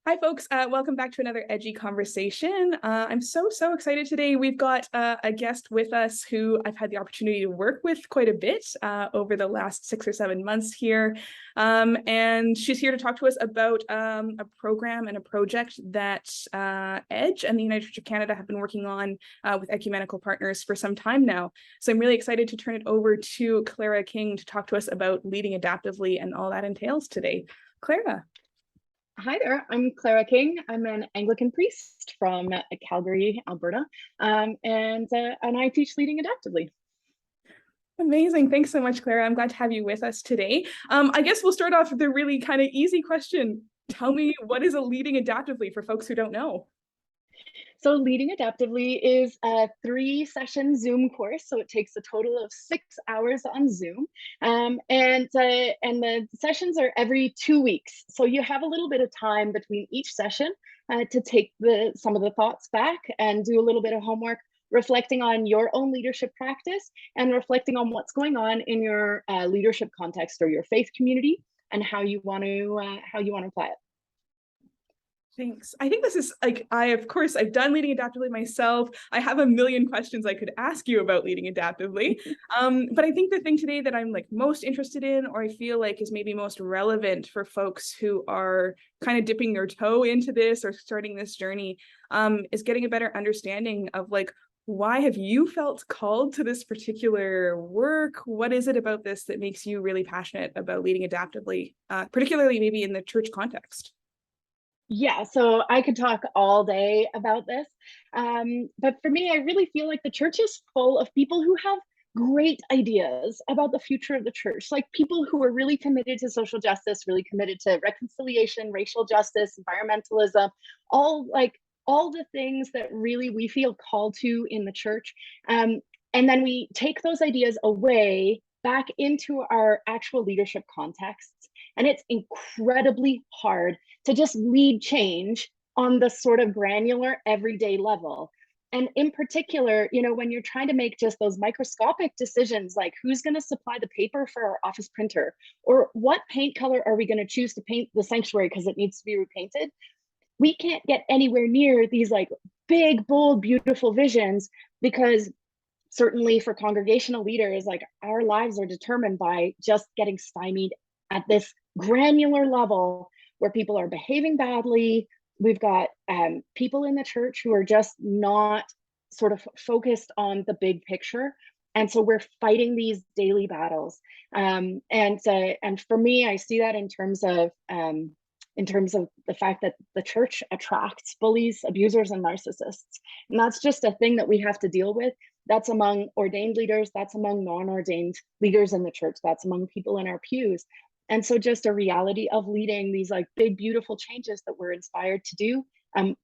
Hi, folks. Welcome back to another EDGEy conversation. I'm so excited today. We've got a guest with us who I've had the opportunity to work with quite a bit over the last 6 or 7 months here. And she's here to talk to us about a program and a project that EDGEy and the United Church of Canada have been working on with ecumenical partners for some time now. So I'm really excited to turn it over to Clara King to talk to us about leading adaptively and all that entails today. Clara. Hi there, I'm Clara King. I'm an Anglican priest from Calgary, Alberta, and I teach leading adaptively. Amazing. Thanks so much, Clara. I'm glad to have you with us today. I guess we'll start off with a really kind of easy question. Tell me, what is a leading adaptively for folks who don't know? So leading adaptively is a 3-session Zoom course. So it takes a total of 6 hours on Zoom. And the sessions are every 2 weeks. So you have a little bit of time between each session to take some of the thoughts back and do a little bit of homework, reflecting on your own leadership practice and reflecting on what's going on in your leadership context or your faith community and how you want to apply it. Thanks. I think this is like, I've done leading adaptively myself. I have a million questions I could ask you about leading adaptively. But I think the thing today that I'm like most interested in, or I feel like is maybe most relevant for folks who are kind of dipping their toe into this or starting this journey, is getting a better understanding of like, why have you felt called to this particular work? What is it about this that makes you really passionate about leading adaptively, particularly maybe in the church context? Yeah, so I could talk all day about this. But for me, I really feel like the church is full of people who have great ideas about the future of the church, like people who are really committed to social justice, really committed to reconciliation, racial justice, environmentalism, all the things that really we feel called to in the church. And then we take those ideas away back into our actual leadership contexts. And it's incredibly hard to just lead change on the sort of granular everyday level. And in particular, when you're trying to make just those microscopic decisions, like who's going to supply the paper for our office printer, or what paint color are we going to choose to paint the sanctuary because it needs to be repainted, we can't get anywhere near these like big, bold, beautiful visions, because certainly for congregational leaders, like our lives are determined by just getting stymied at this granular level where people are behaving badly. We've got people in the church who are just not sort of focused on the big picture. And so we're fighting these daily battles. And for me, I see that in terms of the fact that the church attracts bullies, abusers, and narcissists. And that's just a thing that we have to deal with. That's among ordained leaders, that's among non-ordained leaders in the church, that's among people in our pews. And so just a reality of leading these like big, beautiful changes that we're inspired to do,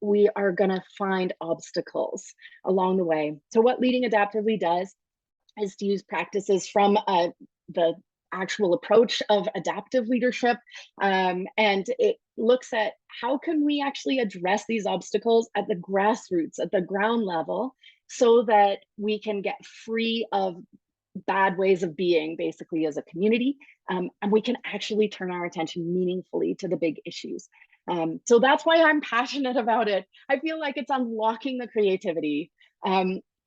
we are gonna find obstacles along the way. So what leading adaptively does is to use practices from the actual approach of adaptive leadership. And it looks at how can we actually address these obstacles at the grassroots, at the ground level, so that we can get free of bad ways of being, basically, as a community, and we can actually turn our attention meaningfully to the big issues. So that's why I'm passionate about it. I feel like it's unlocking the creativity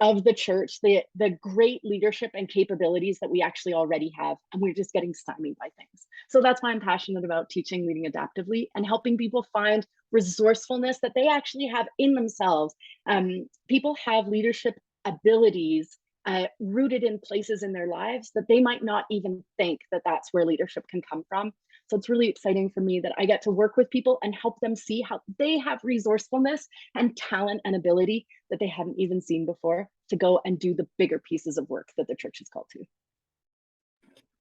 of the church, the great leadership and capabilities that we actually already have, and we're just getting stymied by things. So that's why I'm passionate about teaching leading adaptively and helping people find resourcefulness that they actually have in themselves. People have leadership abilities rooted in places in their lives that they might not even think that that's where leadership can come from. So it's really exciting for me that I get to work with people and help them see how they have resourcefulness and talent and ability that they hadn't even seen before to go and do the bigger pieces of work that the church is called to.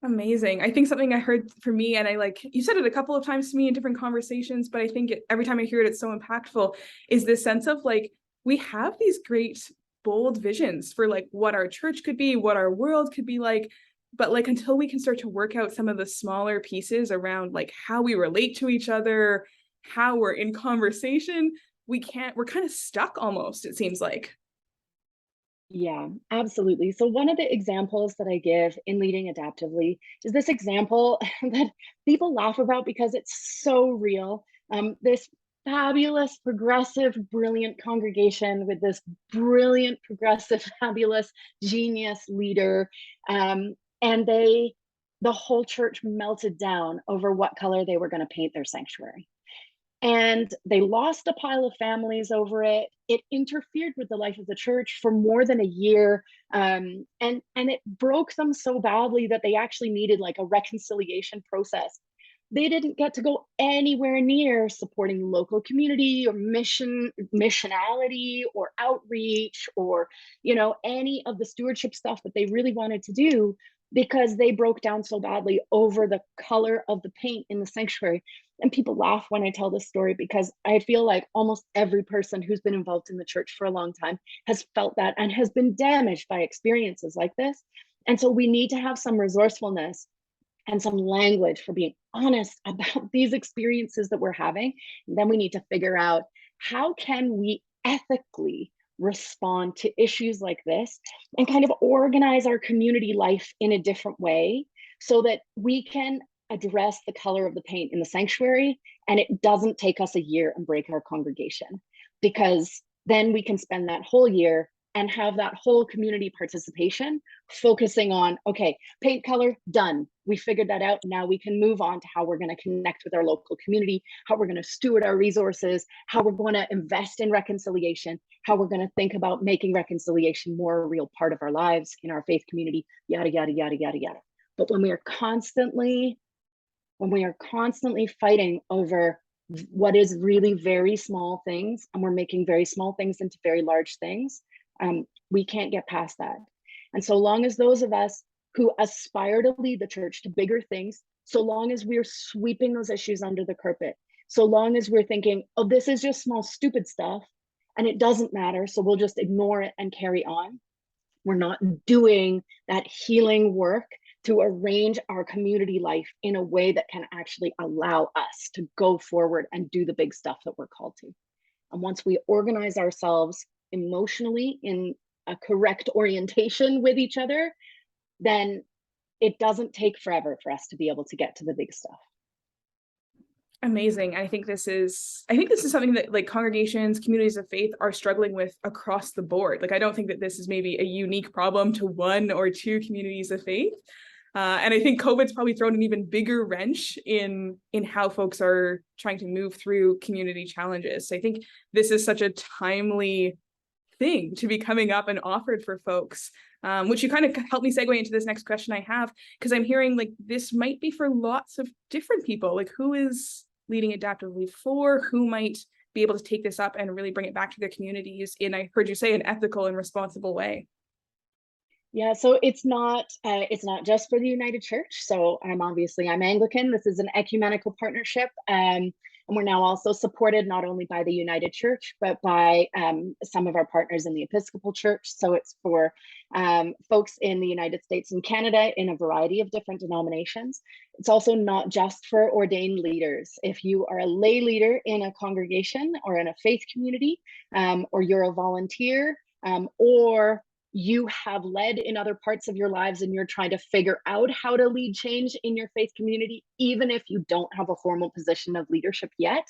Amazing. I think something I heard for me, and you said it a couple of times to me in different conversations, but I think every time I hear it, it's so impactful, is this sense of like, we have these great, bold visions for like what our church could be, what our world could be like, but like until we can start to work out some of the smaller pieces around like how we relate to each other, how we're in conversation, we're kind of stuck almost, it seems like. Yeah, absolutely. So one of the examples that I give in leading adaptively is this example that people laugh about because it's so real. This fabulous, progressive, brilliant congregation with this brilliant, progressive, fabulous, genius leader. And the whole church melted down over what color they were going to paint their sanctuary. And they lost a pile of families over it. It interfered with the life of the church for more than a year. And it broke them so badly that they actually needed like a reconciliation process. They didn't get to go anywhere near supporting local community or missionality or outreach or, you know, any of the stewardship stuff that they really wanted to do, because they broke down so badly over the color of the paint in the sanctuary. And people laugh when I tell this story, because I feel like almost every person who's been involved in the church for a long time has felt that and has been damaged by experiences like this. And so we need to have some resourcefulness and some language for being honest about these experiences that we're having. And then we need to figure out, how can we ethically respond to issues like this and kind of organize our community life in a different way so that we can address the color of the paint in the sanctuary and it doesn't take us a year and break our congregation, because then we can spend that whole year and have that whole community participation focusing on, okay, paint color, done. We figured that out. Now we can move on to how we're going to connect with our local community, how we're going to steward our resources, how we're going to invest in reconciliation, how we're going to think about making reconciliation more a real part of our lives in our faith community, yada, yada, yada, yada, yada. But when we are constantly fighting over what is really very small things, and we're making very small things into very large things, we can't get past that. And so long as those of us who aspire to lead the church to bigger things, so long as we're sweeping those issues under the carpet, so long as we're thinking, oh, this is just small, stupid stuff, and it doesn't matter, so we'll just ignore it and carry on, we're not doing that healing work to arrange our community life in a way that can actually allow us to go forward and do the big stuff that we're called to. And once we organize ourselves emotionally in a correct orientation with each other, then it doesn't take forever for us to be able to get to the big stuff. Amazing. I think this is something that like congregations, communities of faith are struggling with across the board. Like, I don't think that this is maybe a unique problem to one or two communities of faith. And I think COVID's probably thrown an even bigger wrench in how folks are trying to move through community challenges. So I think this is such a timely thing to be coming up and offered for folks, which you kind of helped me segue into this next question I have, because I'm hearing like this might be for lots of different people. Like, who is leading adaptively for? Who might be able to take this up and really bring it back to their communities in, I heard you say, an ethical and responsible way? Yeah, so it's not just for the United Church. So I'm Anglican. This is an ecumenical partnership, and we're now also supported not only by the United Church, but by some of our partners in the Episcopal Church. So it's for folks in the United States and Canada in a variety of different denominations. It's also not just for ordained leaders. If you are a lay leader in a congregation or in a faith community, or you're a volunteer, or you have led in other parts of your lives and you're trying to figure out how to lead change in your faith community, even if you don't have a formal position of leadership yet,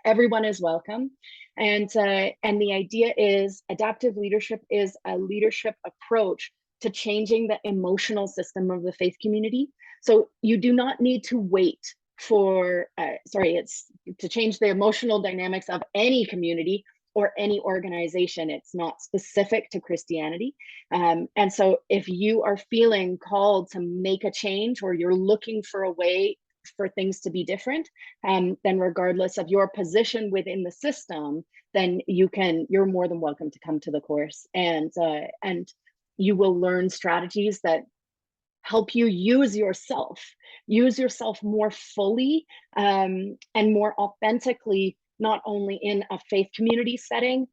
everyone is welcome. And the idea is adaptive leadership is a leadership approach to changing the emotional system of the faith community. So you do not need to wait for, it's to change the emotional dynamics of any community or any organization. It's not specific to Christianity. And so if you are feeling called to make a change, or you're looking for a way for things to be different, then regardless of your position within the system, then you're more than welcome to come to the course. And you will learn strategies that help you use yourself more fully, and more authentically, not only in a faith community setting,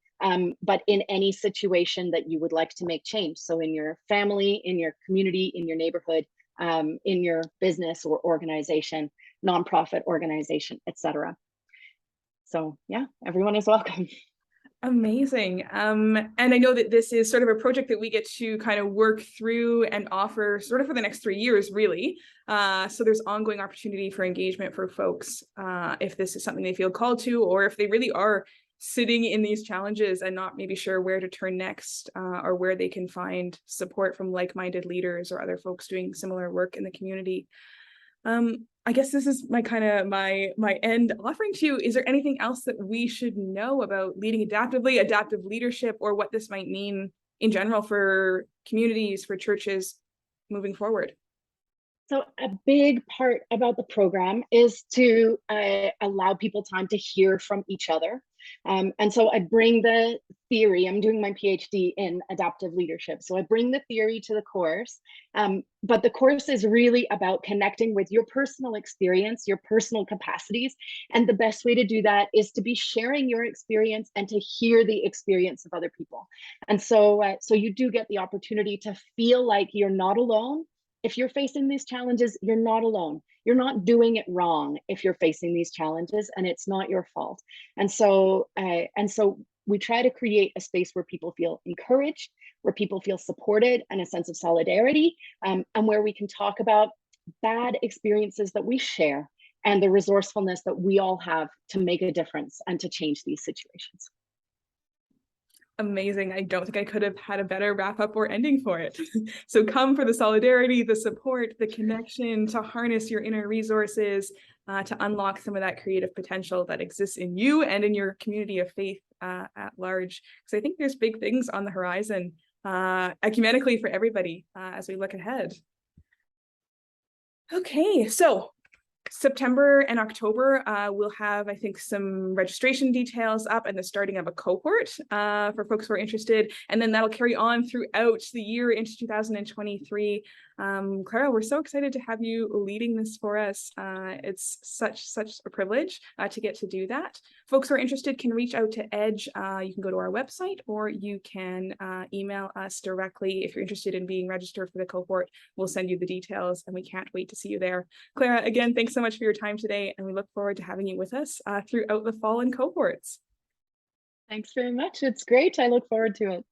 but in any situation that you would like to make change. So in your family, in your community, in your neighborhood, in your business or organization, nonprofit organization, etc. So yeah, everyone is welcome. Amazing. And I know that this is sort of a project that we get to kind of work through and offer sort of for the next 3 years, really. So there's ongoing opportunity for engagement for folks if this is something they feel called to, or if they really are sitting in these challenges and not maybe sure where to turn next, or where they can find support from like-minded leaders or other folks doing similar work in the community. I guess this is my kind of my end offering to you. Is there anything else that we should know about leading adaptively, adaptive leadership, or what this might mean in general for communities, for churches moving forward? So a big part about the program is to allow people time to hear from each other. And so I bring the theory, I'm doing my PhD in adaptive leadership. So I bring the theory to the course, but the course is really about connecting with your personal experience, your personal capacities. And the best way to do that is to be sharing your experience and to hear the experience of other people. And so, so you do get the opportunity to feel like you're not alone. If you're facing these challenges, you're not alone. You're not doing it wrong if you're facing these challenges, and it's not your fault. And so we try to create a space where people feel encouraged, where people feel supported, and a sense of solidarity, and where we can talk about bad experiences that we share and the resourcefulness that we all have to make a difference and to change these situations. Amazing. I don't think I could have had a better wrap up or ending for it. So come for the solidarity, the support, the connection, to harness your inner resources, to unlock some of that creative potential that exists in you and in your community of faith at large. Because I think there's big things on the horizon ecumenically for everybody as we look ahead. Okay, so September and October, we'll have, I think, some registration details up and the starting of a cohort for folks who are interested. And then that'll carry on throughout the year into 2023. Clara, we're so excited to have you leading this for us. It's such a privilege to get to do that. Folks who are interested can reach out to EDGEy. You can go to our website, or you can email us directly. If you're interested in being registered for the cohort, we'll send you the details, and we can't wait to see you there. Clara, again, thanks so much for your time today, and we look forward to having you with us throughout the fall and cohorts. Thanks very much. It's great. I look forward to it.